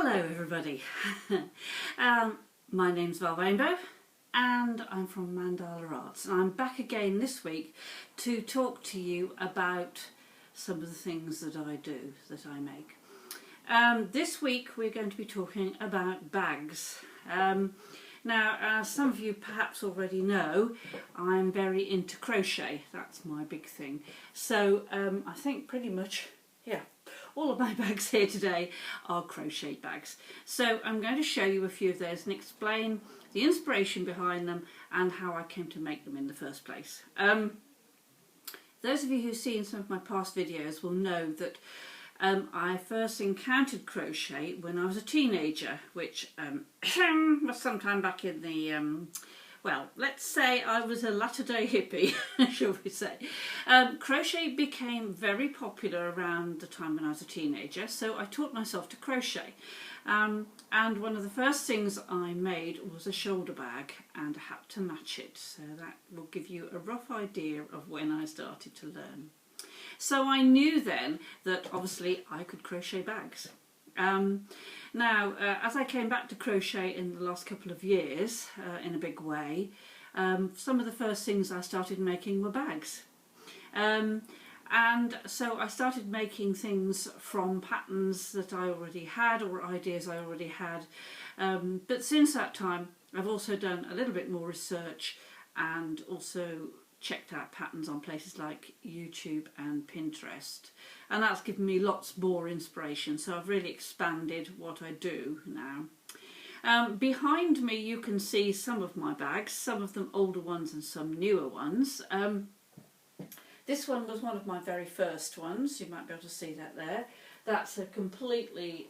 Hello everybody, my name's Val Rainbow and I'm from Mandala Arts, and I'm back again this week to talk to you about some of the things that I do, that I make. This week we're going to be talking about bags. Now, as some of you perhaps already know, I'm very into crochet. That's my big thing. So I think pretty much, all of my bags here today are crochet bags. So I'm going to show you a few of those and explain the inspiration behind them and how I came to make them in the first place. Those of you who've seen some of my past videos will know that I first encountered crochet when I was a teenager, which was sometime back in the, well, let's say I was a latter-day hippie, shall we say. Crochet became very popular around the time when I was a teenager, so I taught myself to crochet. And one of the first things I made was a shoulder bag, and I had to match it, so that will give you a rough idea of when I started to learn. So I knew then that obviously I could crochet bags. Now, as I came back to crochet in the last couple of years in a big way, some of the first things I started making were bags. And so I started making things from patterns that I already had or ideas I already had. But since that time I've also done a little bit more research and also checked out patterns on places like YouTube and Pinterest, and that's given me lots more inspiration, so I've really expanded what I do now. Behind me you can see some of my bags, some of them older ones and some newer ones. This one was one of my very first ones, you might be able to see that there. That's a completely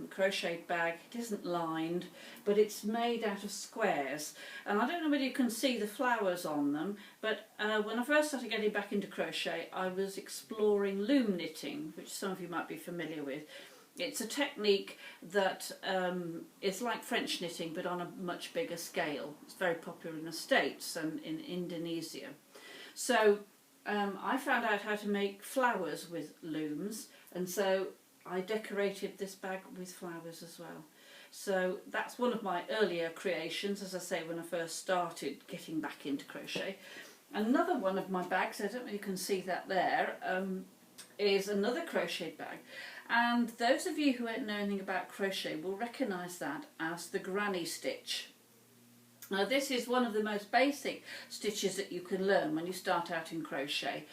crocheted bag. It isn't lined, but it's made out of squares. And I don't know whether you can see the flowers on them, but when I first started getting back into crochet, I was exploring loom knitting, which some of you might be familiar with. It's a technique that is like French knitting, but on a much bigger scale. It's very popular in the States and in Indonesia. So I found out how to make flowers with looms, and so I decorated this bag with flowers as well. So that's one of my earlier creations, as I say, when I first started getting back into crochet. Another one of my bags, I don't know if you can see that there, is another crochet bag. And those of you who don't know anything about crochet will recognise that as the granny stitch. Now this is one of the most basic stitches that you can learn when you start out in crochet,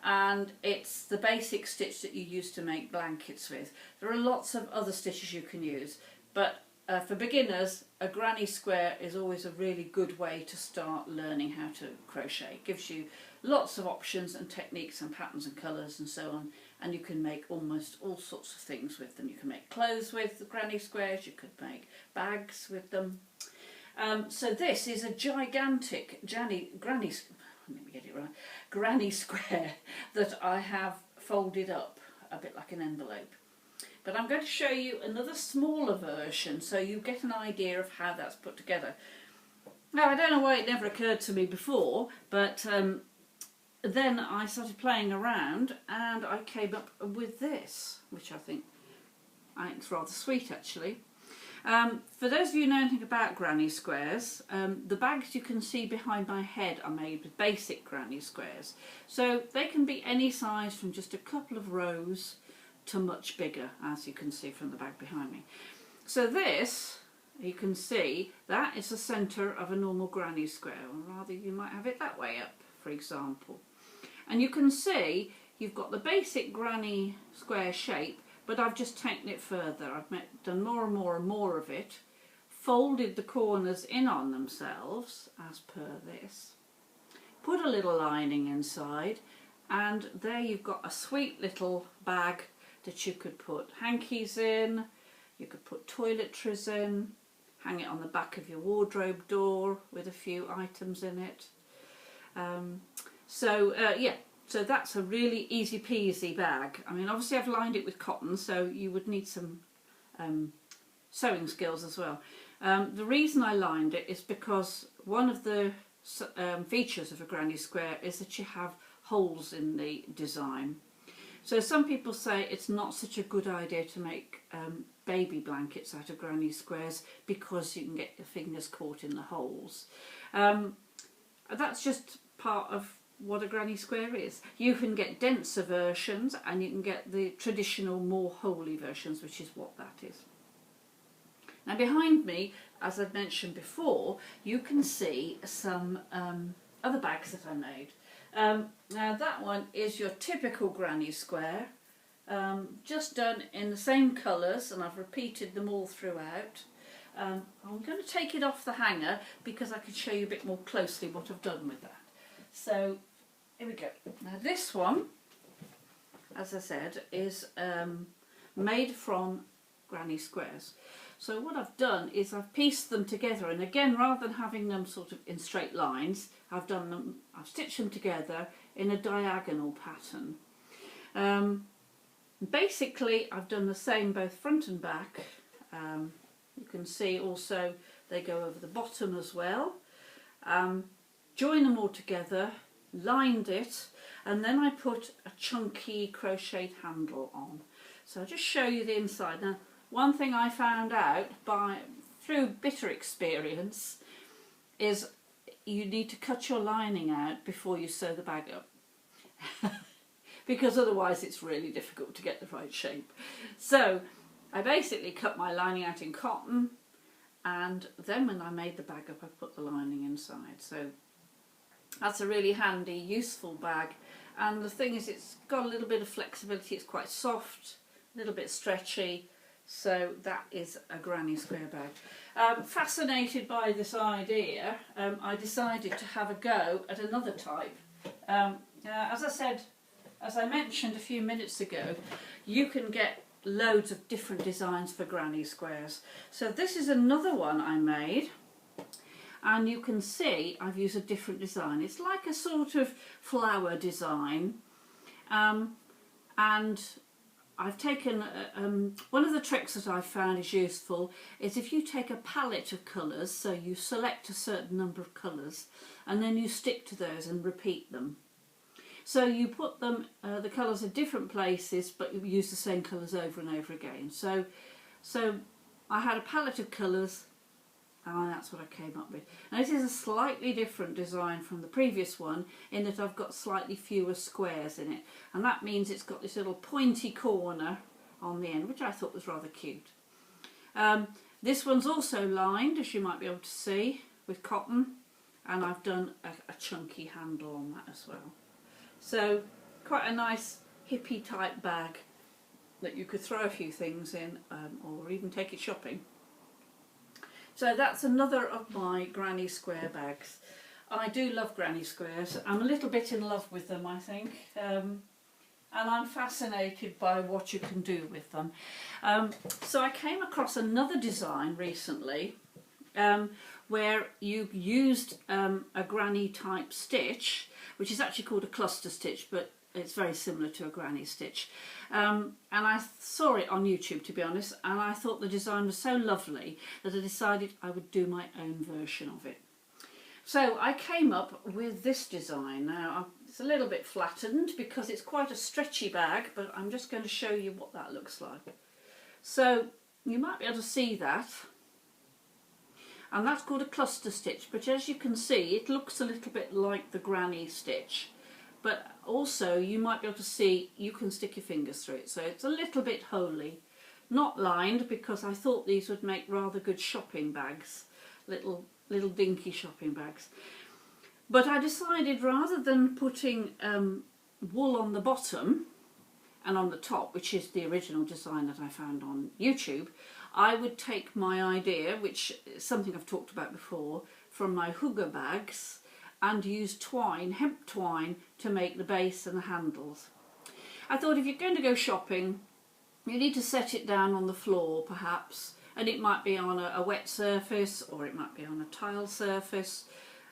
and it's the basic stitch that you use to make blankets with. There are lots of other stitches you can use, but for beginners a granny square is always a really good way to start learning how to crochet. It gives you lots of options and techniques and patterns and colours and so on, and you can make almost all sorts of things with them. You can make clothes with the granny squares, you could make bags with them. So this is a gigantic granny square that I have folded up a bit like an envelope. But I'm going to show you another smaller version so you get an idea of how that's put together. Now I don't know why it never occurred to me before, but then I started playing around and I came up with this, which I think is rather sweet actually. For those of you who know anything about granny squares, the bags you can see behind my head are made with basic granny squares. So they can be any size from just a couple of rows to much bigger, as you can see from the bag behind me. So this, you can see, that is the centre of a normal granny square, or rather you might have it that way up, for example. And you can see you've got the basic granny square shape, but I've just taken it further. I've done more and more and more of it, folded the corners in on themselves, as per this, put a little lining inside, and there you've got a sweet little bag that you could put hankies in, you could put toiletries in, hang it on the back of your wardrobe door with a few items in it. So that's a really easy peasy bag. I mean, obviously I've lined it with cotton, so you would need some sewing skills as well. The reason I lined it is because one of the features of a granny square is that you have holes in the design. So some people say it's not such a good idea to make baby blankets out of granny squares because you can get your fingers caught in the holes. That's just part of what a granny square is. You can get denser versions and you can get the traditional more holey versions, which is what that is. Now behind me, as I've mentioned before, you can see some other bags that I made. Now that one is your typical granny square, just done in the same colours, and I've repeated them all throughout. I'm going to take it off the hanger because I can show you a bit more closely what I've done with that. So here we go. Now this one, as I said, is made from granny squares. So what I've done is I've pieced them together, and again, rather than having them sort of in straight lines, I've stitched them together in a diagonal pattern. Basically, I've done the same both front and back. You can see also they go over the bottom as well. Join them all together, lined it, and then I put a chunky crocheted handle on. So I'll just show you the inside. Now, one thing I found out through bitter experience is you need to cut your lining out before you sew the bag up because otherwise it's really difficult to get the right shape. So I basically cut my lining out in cotton, and then when I made the bag up I put the lining inside. So that's a really handy, useful bag, and the thing is it's got a little bit of flexibility, it's quite soft, a little bit stretchy. So that is a granny square bag. Fascinated by this idea, I decided to have a go at another type. As I mentioned a few minutes ago, you can get loads of different designs for granny squares. So this is another one I made, and you can see I've used a different design. It's like a sort of flower design, and I've taken, one of the tricks that I've found is useful is if you take a palette of colours, so you select a certain number of colours and then you stick to those and repeat them. So you put them, the colours in different places, but you use the same colours over and over again. So I had a palette of colours, and that's what I came up with. Now this is a slightly different design from the previous one in that I've got slightly fewer squares in it, and that means it's got this little pointy corner on the end, which I thought was rather cute. This one's also lined, as you might be able to see, with cotton, and I've done a chunky handle on that as well. So quite a nice hippie type bag that you could throw a few things in, or even take it shopping. So that's another of my granny square bags. I do love granny squares. I'm a little bit in love with them, I think. And I'm fascinated by what you can do with them. So I came across another design recently where you used a granny type stitch, which is actually called a cluster stitch, but it's very similar to a granny stitch. And I saw it on YouTube, to be honest, and I thought the design was so lovely that I decided I would do my own version of it. So I came up with this design. Now it's a little bit flattened because it's quite a stretchy bag, but I'm just going to show you what that looks like. So you might be able to see that, and that's called a cluster stitch, but as you can see it looks a little bit like the granny stitch. But also you might be able to see you can stick your fingers through it, so it's a little bit holey. Not lined because I thought these would make rather good shopping bags, little dinky shopping bags. But I decided rather than putting wool on the bottom and on the top, which is the original design that I found on YouTube, I would take my idea, which is something I've talked about before, from my hugger bags, and use twine, hemp twine, to make the base and the handles. I thought if you're going to go shopping, you need to set it down on the floor perhaps, and it might be on a wet surface or it might be on a tile surface.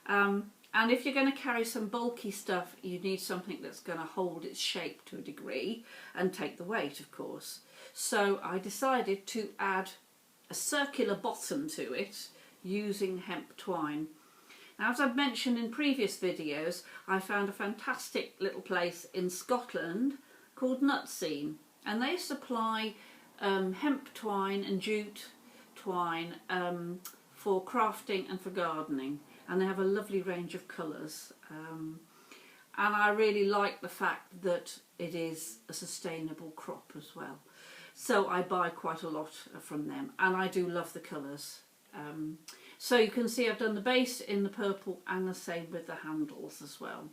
And if you're going to carry some bulky stuff, you need something that's going to hold its shape to a degree and take the weight, of course. So I decided to add a circular bottom to it using hemp twine. Now, as I've mentioned in previous videos, I found a fantastic little place in Scotland called Nutscene, and they supply hemp twine and jute twine for crafting and for gardening, and they have a lovely range of colours. And I really like the fact that it is a sustainable crop as well. So I buy quite a lot from them, and I do love the colours. So you can see I've done the base in the purple and the same with the handles as well.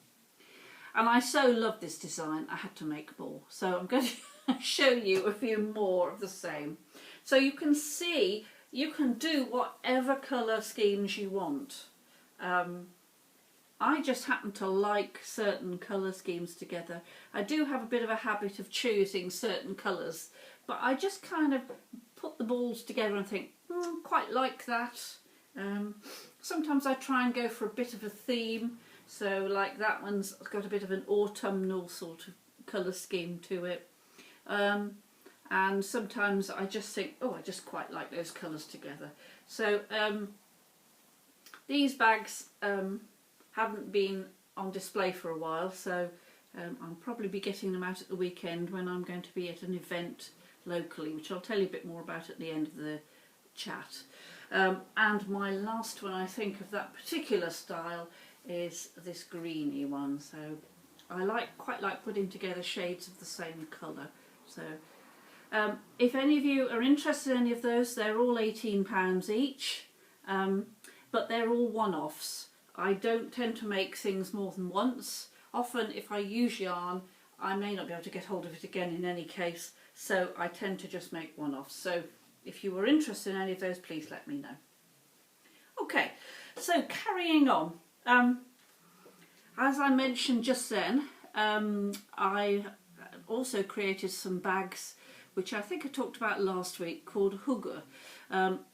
And I so love this design, I had to make more. So I'm going to show you a few more of the same. So you can see you can do whatever colour schemes you want. I just happen to like certain colour schemes together. I do have a bit of a habit of choosing certain colours, but I just kind of put the balls together and think, quite like that. Sometimes I try and go for a bit of a theme, so like that one's got a bit of an autumnal sort of colour scheme to it. And sometimes I just think, oh, I just quite like those colours together. So these bags haven't been on display for a while, so I'll probably be getting them out at the weekend when I'm going to be at an event locally, which I'll tell you a bit more about at the end of the chat. And my last one, I think, of that particular style is this greeny one. So I quite like putting together shades of the same colour. So if any of you are interested in any of those, they're all £18 each, but they're all one-offs. I don't tend to make things more than once. Often if I use yarn, I may not be able to get hold of it again in any case, so I tend to just make one-offs. So if you were interested in any of those, please let me know. Okay, so carrying on. As I mentioned just then, I also created some bags which I think I talked about last week, called hygge.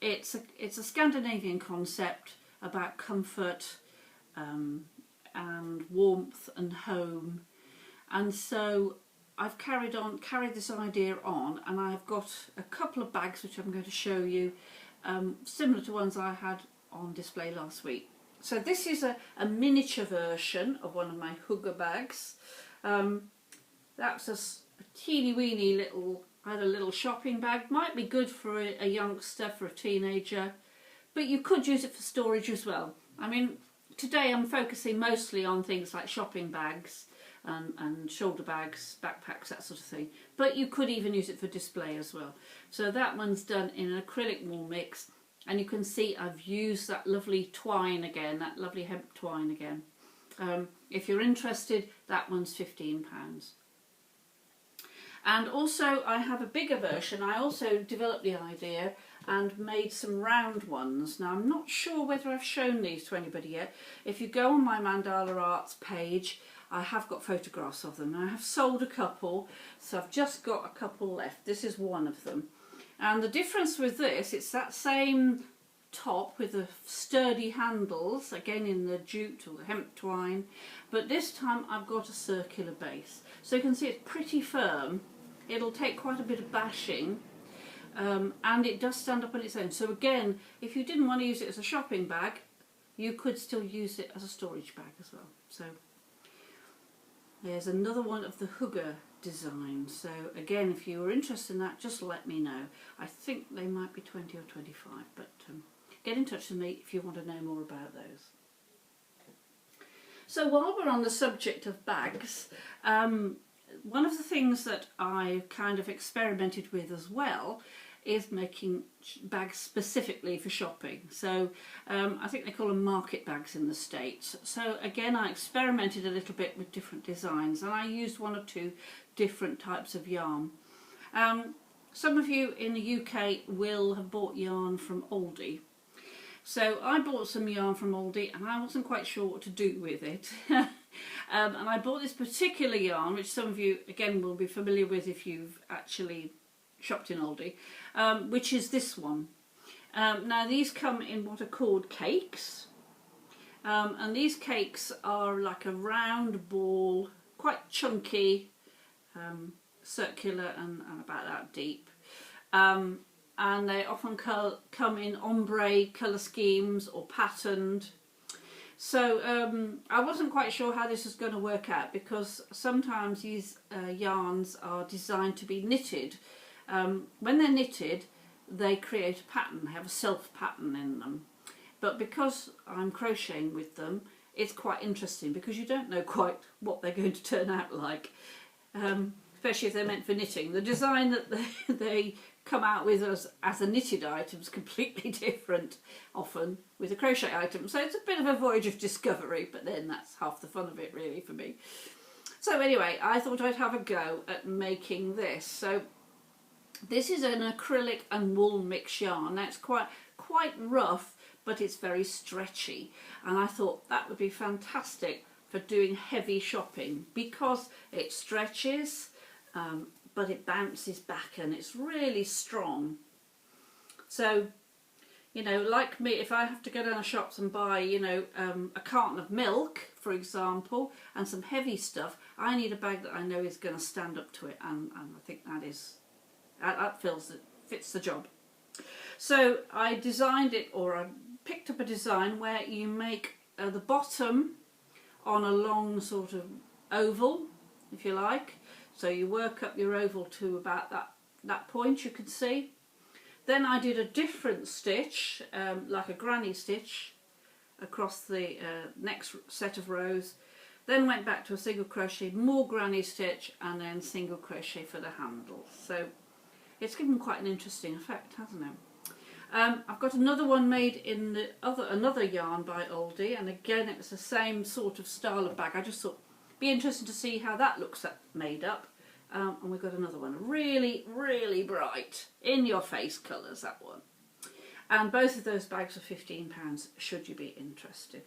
It's a Scandinavian concept about comfort and warmth and home, and so I've carried this idea on, and I've got a couple of bags which I'm going to show you, similar to ones I had on display last week. So this is a miniature version of one of my hygge bags. That's a teeny weeny little, either little shopping bag, might be good for a youngster, for a teenager, but you could use it for storage as well. I mean, today I'm focusing mostly on things like shopping bags and shoulder bags, backpacks, that sort of thing, but you could even use it for display as well. So that one's done in an acrylic wool mix, and you can see I've used that lovely twine again, that lovely hemp twine again. If you're interested, that one's £15. And also I have a bigger version. I also developed the idea and made some round ones. Now I'm not sure whether I've shown these to anybody yet. If you go on my Mandala Arts page, I have got photographs of them. I have sold a couple, so I've just got a couple left. This is one of them. And the difference with this, it's that same top with the sturdy handles, again in the jute or the hemp twine, but this time I've got a circular base. So you can see it's pretty firm. It'll take quite a bit of bashing, and it does stand up on its own. So again, if you didn't want to use it as a shopping bag, you could still use it as a storage bag as well. So there's another one of the hygge designs. So again, if you were interested in that, just let me know. I think they might be 20 or 25, but get in touch with me if you want to know more about those. So while we're on the subject of bags, one of the things that I kind of experimented with as well is making bags specifically for shopping. So I think they call them market bags in the States. So again, I experimented a little bit with different designs, and I used one or two different types of yarn. Some of you in the UK will have bought yarn from Aldi. So I bought some yarn from Aldi, and I wasn't quite sure what to do with it. And I bought this particular yarn, which some of you again will be familiar with if you've actually shopped in Aldi, which is this one. Now these come in what are called cakes, and these cakes are like a round ball, quite chunky, circular and about that deep, and they often come in ombre colour schemes or patterned. So I wasn't quite sure how this was going to work out, because sometimes these yarns are designed to be knitted. When they're knitted, they create a pattern, they have a self pattern in them. But because I'm crocheting with them, it's quite interesting, because you don't know quite what they're going to turn out like, especially if they're meant for knitting. The design that they come out with as a knitted item is completely different often with a crochet item. So it's a bit of a voyage of discovery, but then that's half the fun of it really for me. So anyway, I thought I'd have a go at making this. So this is an acrylic and wool mix yarn. Now it's quite rough, but it's very stretchy, and I thought that would be fantastic for doing heavy shopping, because it stretches but it bounces back and it's really strong. So, you know, like me, if I have to go down the shops and buy, you know, a carton of milk, for example, and some heavy stuff, I need a bag that I know is going to stand up to it, and I think that fits the job. So I designed it, or I picked up a design where you make the bottom on a long sort of oval, if you like. So you work up your oval to about that point, you can see. Then I did a different stitch, like a granny stitch, across the next set of rows. Then went back to a single crochet, more granny stitch, and then single crochet for the handle. So it's given quite an interesting effect, hasn't it? I've got another one made in another yarn by Oldie, and again it was the same sort of style of bag. I just thought it'd be interesting to see how that looks made up. And we've got another one, really, really bright, in-your-face colours, that one. And both of those bags are £15, should you be interested.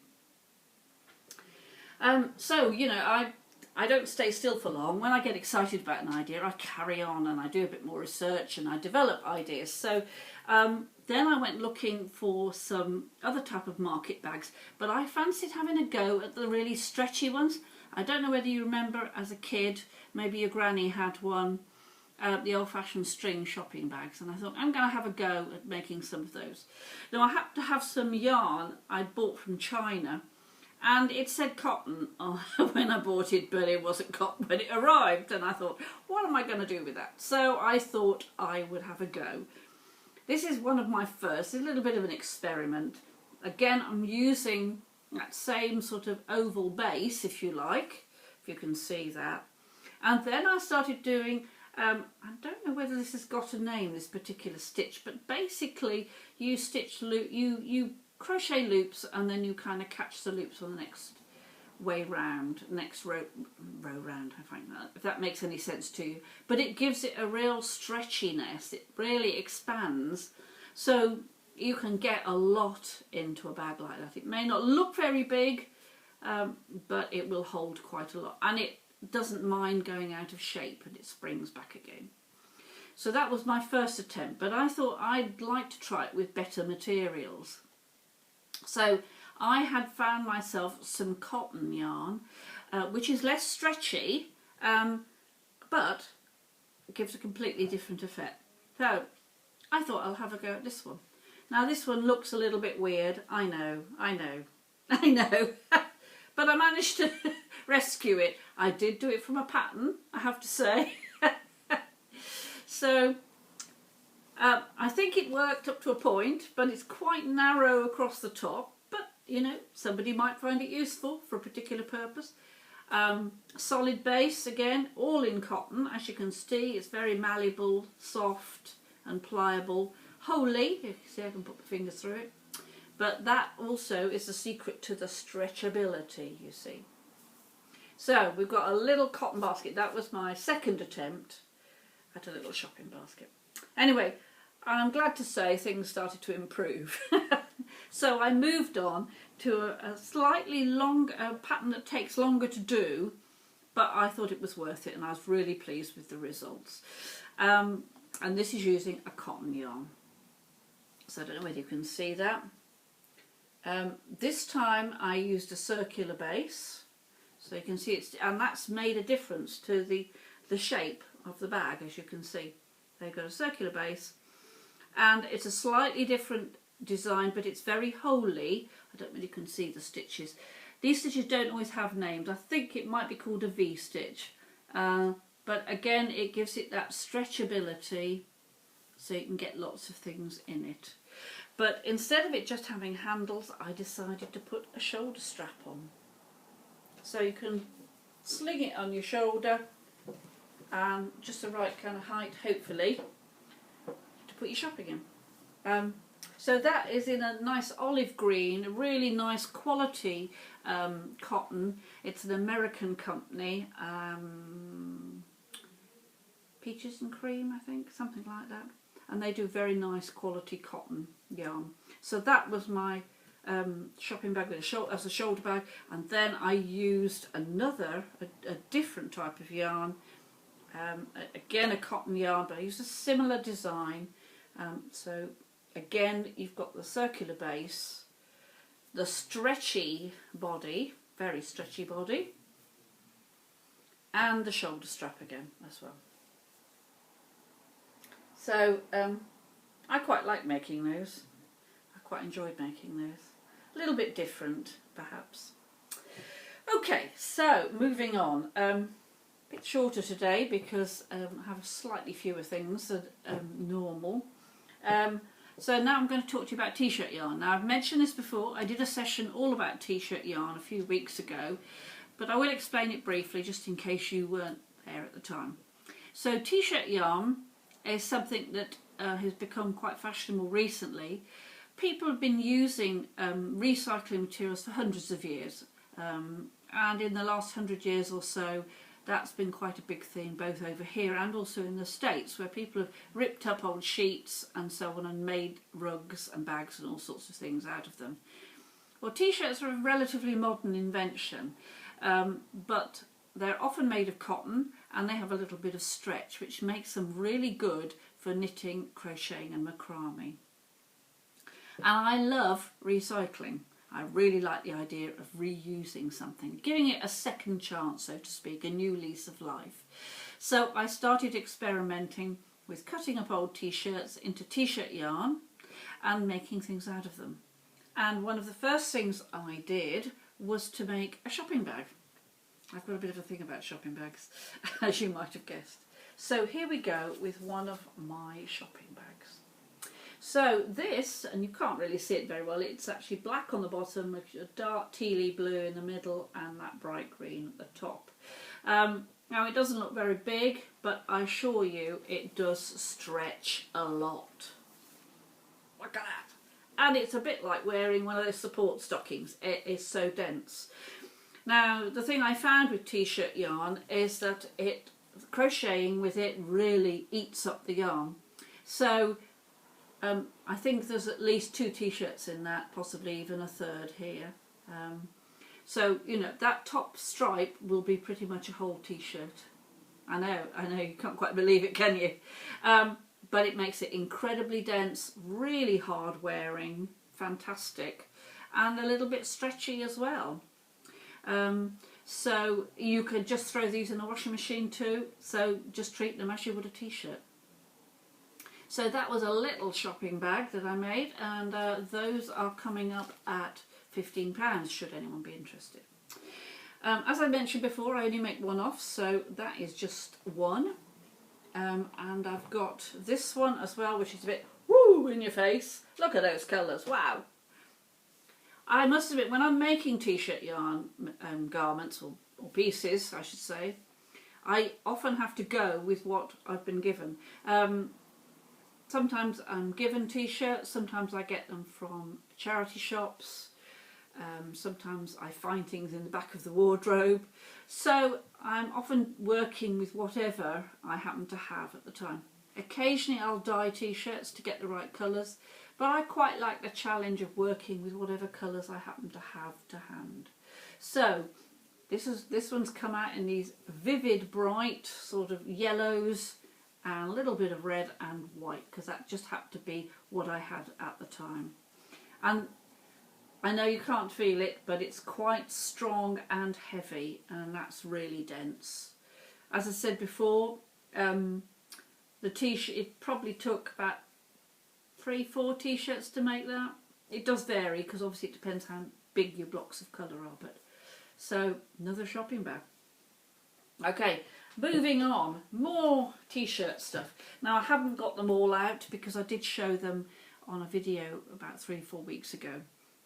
So, you know, I don't stay still for long. When I get excited about an idea, I carry on and I do a bit more research and I develop ideas. So then I went looking for some other type of market bags, but I fancied having a go at the really stretchy ones. I don't know whether you remember as a kid, maybe your granny had one, the old-fashioned string shopping bags, and I thought I'm going to have a go at making some of those. Now I happened to have some yarn I bought from China, and it said cotton when I bought it, but it wasn't cotton when it arrived, and I thought, what am I going to do with that? So I thought I would have a go. This is one of my first, a little bit of an experiment. Again, I'm using that same sort of oval base, if you like, if you can see that. And then I started doing, I don't know whether this has got a name, this particular stitch, but basically you stitch you crochet loops, and then you kind of catch the loops on the next way round, next row round, I find that, if that makes any sense to you. But it gives it a real stretchiness, it really expands, so you can get a lot into a bag like that. It may not look very big, but it will hold quite a lot, and it doesn't mind going out of shape, and it springs back again. So that was my first attempt, but I thought I'd like to try it with better materials. So I had found myself some cotton yarn, which is less stretchy, but gives a completely different effect. So I thought I'll have a go at this one. Now this one looks a little bit weird, I know, but I managed to rescue it. I did do it from a pattern, I have to say. So I think it worked up to a point, but it's quite narrow across the top, but you know, somebody might find it useful for a particular purpose. Solid base, again, all in cotton, as you can see. It's very malleable, soft and pliable. Wholly, you can see I can put my fingers through it, but that also is the secret to the stretchability, you see. So we've got a little cotton basket. That was my second attempt at a little shopping basket. Anyway, I'm glad to say things started to improve. So I moved on to a slightly longer pattern that takes longer to do, but I thought it was worth it, and I was really pleased with the results. And this is using a cotton yarn. So I don't know whether you can see that. This time I used a circular base, so you can see it's, and that's made a difference to the shape of the bag, as you can see. They've got a circular base, and it's a slightly different design, but it's very holey. I don't really can see the stitches. These stitches don't always have names. I think it might be called a V-stitch. But again, it gives it that stretchability so you can get lots of things in it. But instead of it just having handles, I decided to put a shoulder strap on. So you can sling it on your shoulder and just the right kind of height, hopefully, to put your shopping in. So that is in a nice olive green, really nice quality cotton. It's an American company, Peaches and Cream, I think, something like that. And they do very nice quality cotton yarn. So that was my shopping bag with as a shoulder bag, and then I used a different type of yarn, again a cotton yarn, but I used a similar design. So again, you've got the circular base, the stretchy body, very stretchy body, and the shoulder strap again as well. So I quite like making those. I quite enjoyed making those. A little bit different, perhaps. Okay, so moving on. A bit shorter today because I have slightly fewer things than normal. So now I'm going to talk to you about t-shirt yarn. Now I've mentioned this before. I did a session all about t-shirt yarn a few weeks ago, but I will explain it briefly just in case you weren't there at the time. So t-shirt yarn is something that has become quite fashionable recently. People have been using recycling materials for hundreds of years, and in the last 100 years or so that's been quite a big thing, both over here and also in the States, where people have ripped up old sheets and so on and made rugs and bags and all sorts of things out of them. Well, t-shirts are a relatively modern invention, but they're often made of cotton and they have a little bit of stretch, which makes them really good for knitting, crocheting and macrame. And I love recycling. I really like the idea of reusing something, giving it a second chance, so to speak, a new lease of life. So I started experimenting with cutting up old t-shirts into t-shirt yarn and making things out of them. And one of the first things I did was to make a shopping bag. I've got a bit of a thing about shopping bags, as you might have guessed. So here we go with one of my shopping bags. So this, and you can't really see it very well, it's actually black on the bottom, a dark tealy blue in the middle and that bright green at the top. Now it doesn't look very big, but I assure you it does stretch a lot. Look at that. And it's a bit like wearing one of those support stockings. It is so dense. Now the thing I found with t-shirt yarn is that crocheting with it really eats up the yarn. So I think there's at least 2 t-shirts in that, possibly even a third here. So, you know, that top stripe will be pretty much a whole t-shirt. I know, you can't quite believe it, can you? But it makes it incredibly dense, really hard wearing, fantastic, and a little bit stretchy as well. So you could just throw these in the washing machine too, so just treat them as you would a t-shirt. So that was a little shopping bag that I made, and those are coming up at £15 should anyone be interested. As I mentioned before, I only make one-off, so that is just one. And I've got this one as well, which is a bit woo in your face. Look at those colours, wow. I must admit, when I'm making t-shirt yarn garments, or pieces I should say, I often have to go with what I've been given. Sometimes I'm given t-shirts, sometimes I get them from charity shops, sometimes I find things in the back of the wardrobe. So I'm often working with whatever I happen to have at the time. Occasionally I'll dye t-shirts to get the right colours, but I quite like the challenge of working with whatever colours I happen to have to hand. So this one's come out in these vivid, bright sort of yellows, and a little bit of red and white, because that just happened to be what I had at the time. And I know you can't feel it, but it's quite strong and heavy, and that's really dense. As I said before, the t-shirt, it probably took about 3-4 t-shirts to make that. It does vary because obviously it depends how big your blocks of colour are. But so another shopping bag. Okay, moving on, more t-shirt stuff. Now I haven't got them all out because I did show them on a video about 3-4 weeks ago.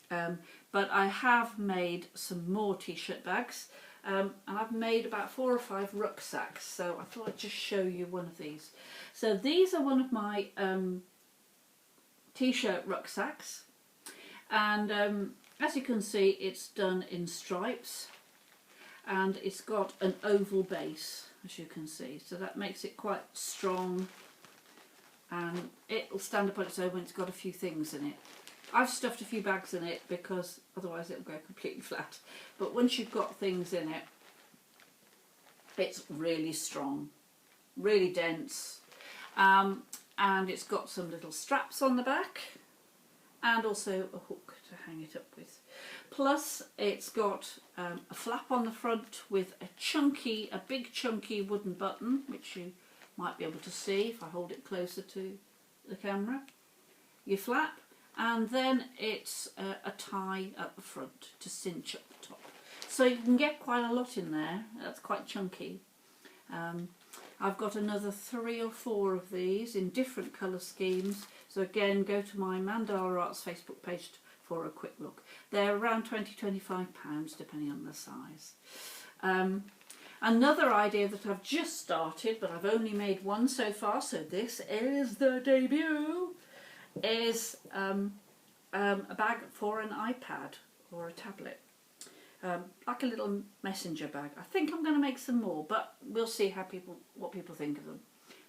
But I have made some more t-shirt bags, and I've made about 4 or 5 rucksacks, so I thought I'd just show you one of these. So these are one of my t-shirt rucksacks, and as you can see it's done in stripes, and it's got an oval base, as you can see, so that makes it quite strong, and it'll stand up on its own when it's got a few things in it. I've stuffed a few bags in it because otherwise it'll go completely flat, but once you've got things in it, it's really strong, really dense, and it's got some little straps on the back and also a hook to hang it up with. Plus it's got a flap on the front with a big chunky wooden button, which you might be able to see if I hold it closer to the camera. Your flap, and then it's a tie at the front to cinch up the top. So you can get quite a lot in there. That's quite chunky. I've got another 3 or 4 of these in different colour schemes. So again, go to my Mandala Arts Facebook page for a quick look. They're around £20–25 depending on the size. Another idea that I've just started, but I've only made one so far, so this is the debut, is a bag for an iPad or a tablet. Like a little messenger bag. I think I'm going to make some more, but we'll see what people think of them.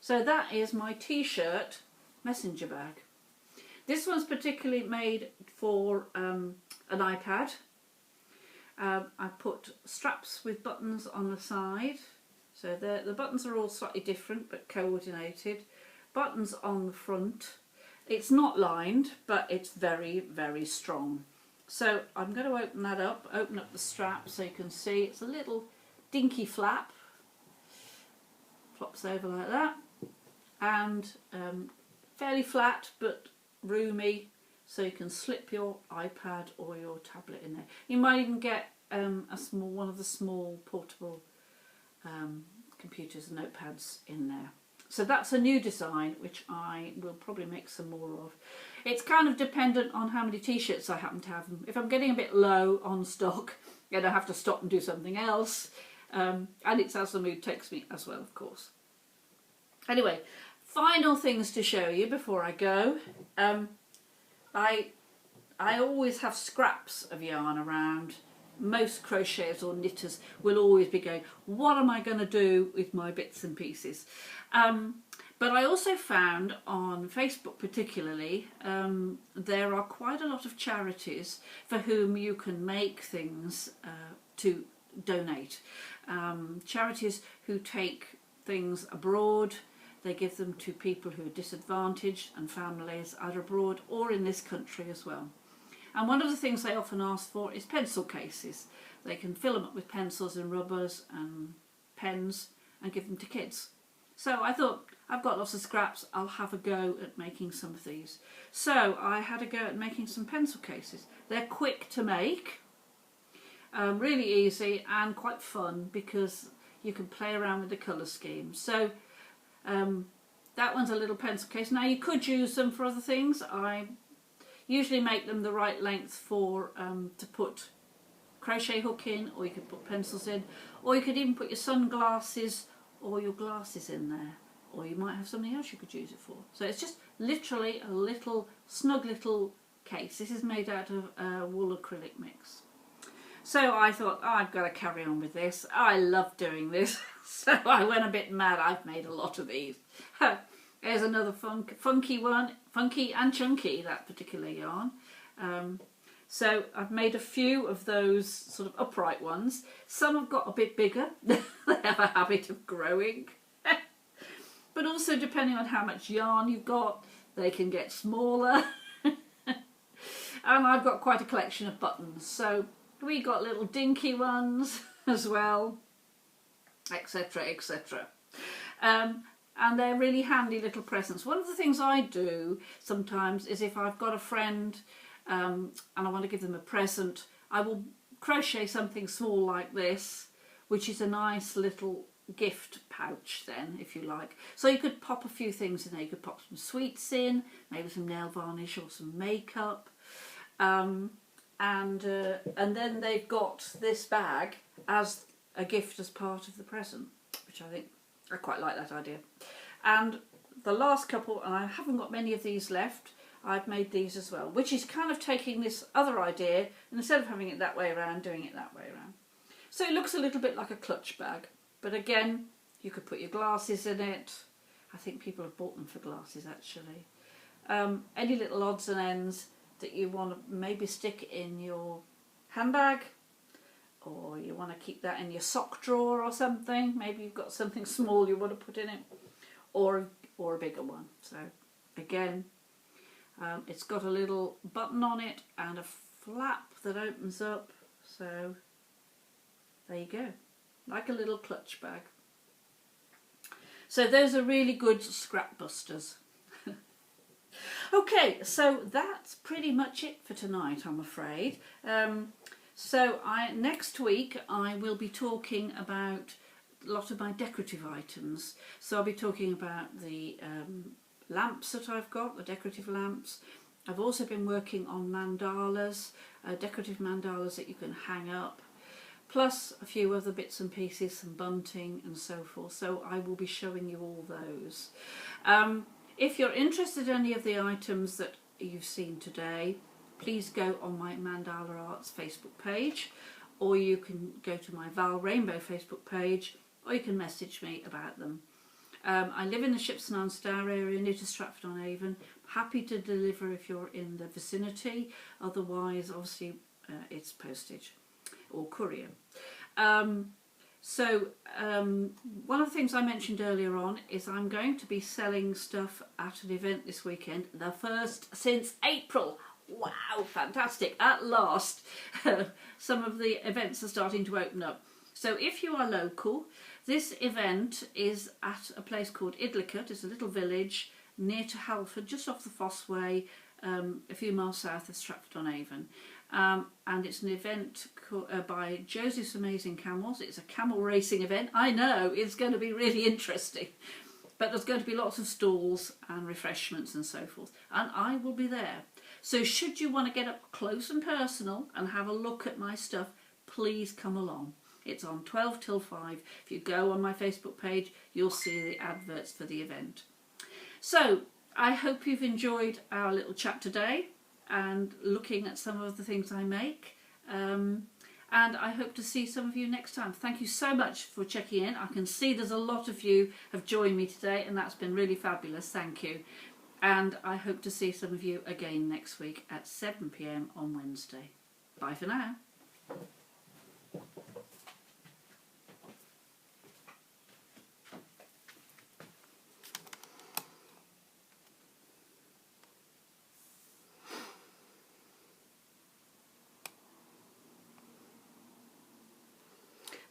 So that is my t-shirt messenger bag. This one's particularly made for an iPad. I put straps with buttons on the side. So the buttons are all slightly different but coordinated. Buttons on the front. It's not lined, but it's very, very strong. So I'm going to open that up, open up the strap so you can see it's a little dinky flap. Flops over like that. And fairly flat but roomy, so you can slip your iPad or your tablet in there. You might even get one of the small portable computers and notepads in there. So that's a new design which I will probably make some more of. It's kind of dependent on how many t-shirts I happen to have. If I'm getting a bit low on stock, then I have to stop and do something else. And it's as the mood takes me as well, of course. Anyway, final things to show you before I go. I always have scraps of yarn around. Most crocheters or knitters will always be going, what am I going to do with my bits and pieces? But I also found on Facebook particularly, there are quite a lot of charities for whom you can make things to donate. Charities who take things abroad, they give them to people who are disadvantaged and families either abroad or in this country as well. And one of the things they often ask for is pencil cases. They can fill them up with pencils and rubbers and pens and give them to kids. So I thought, I've got lots of scraps, I'll have a go at making some of these. So I had a go at making some pencil cases. They're quick to make, really easy and quite fun because you can play around with the colour scheme. So that one's a little pencil case. Now you could use them for other things. I usually make them the right length for to put crochet hook in, or you could put pencils in, or you could even put your sunglasses or your glasses in there, or you might have something else you could use it for. So it's just literally a little snug little case. This is made out of wool acrylic mix. So I thought, oh, I've got to carry on with this. I love doing this. So I went a bit mad. I've made a lot of these. There's another funky one, funky and chunky, that particular yarn. So I've made a few of those sort of upright ones. Some have got a bit bigger. They have a habit of growing. But also depending on how much yarn you've got, they can get smaller. And I've got quite a collection of buttons. So we got little dinky ones as well, etc, etc. and they're really handy little presents. One of the things I do sometimes is if I've got a friend and I want to give them a present, I will crochet something small like this, which is a nice little gift pouch then, if you like. So you could pop a few things in there. You could pop some sweets in, maybe some nail varnish or some makeup, and then they've got this bag as a gift as part of the present, which I think I quite like that idea. And the last couple, and I haven't got many of these left, I've made these as well, which is kind of taking this other idea and instead of having it that way around, doing it that way around. So it looks a little bit like a clutch bag, but again, you could put your glasses in it. I think people have bought them for glasses actually. Any little odds and ends that you want to maybe stick in your handbag, or you want to keep that in your sock drawer or something. Maybe you've got something small you want to put in it, or a bigger one. So again, it's got a little button on it and a flap that opens up, so there you go, like a little clutch bag. So those are really good scrap busters. Okay, so that's pretty much it for tonight, I'm afraid. Next week I will be talking about a lot of my decorative items. So I'll be talking about the lamps that I've got, the decorative lamps. I've also been working on mandalas, decorative mandalas that you can hang up, plus a few other bits and pieces, some bunting and so forth. So I will be showing you all those. If you're interested in any of the items that you've seen today, please go on my Mandala Arts Facebook page, or you can go to my Val Rainbow Facebook page, or you can message me about them. I live in the Shipston Stour area near to Stratford-on-Avon. Happy to deliver if you're in the vicinity, otherwise obviously it's postage or courier. One of the things I mentioned earlier on is I'm going to be selling stuff at an event this weekend, the first since April. Wow, fantastic. At last, some of the events are starting to open up. So if you are local, this event is at a place called Idlicott. It's a little village near to Halford, just off the Foss Way, a few miles south of Stratford-on-Avon. And it's an event by Joseph's Amazing Camels. It's a camel racing event. I know, it's going to be really interesting. But there's going to be lots of stalls and refreshments and so forth. And I will be there. So should you want to get up close and personal and have a look at my stuff, please come along. It's on 12 till 5. If you go on my Facebook page, you'll see the adverts for the event. So I hope you've enjoyed our little chat today and looking at some of the things I make. And I hope to see some of you next time. Thank you so much for checking in. I can see there's a lot of you have joined me today, and that's been really fabulous. Thank you. And I hope to see some of you again next week at 7 p.m. on Wednesday. Bye for now.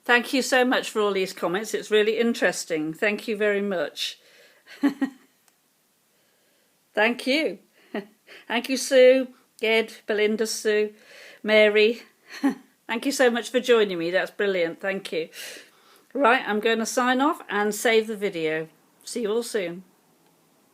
Thank you so much for all these comments. It's really interesting. Thank you very much. Thank you. Thank you, Sue, Ged, Belinda, Sue, Mary. Thank you so much for joining me. That's brilliant. Thank you. Right, I'm going to sign off and save the video. See you all soon.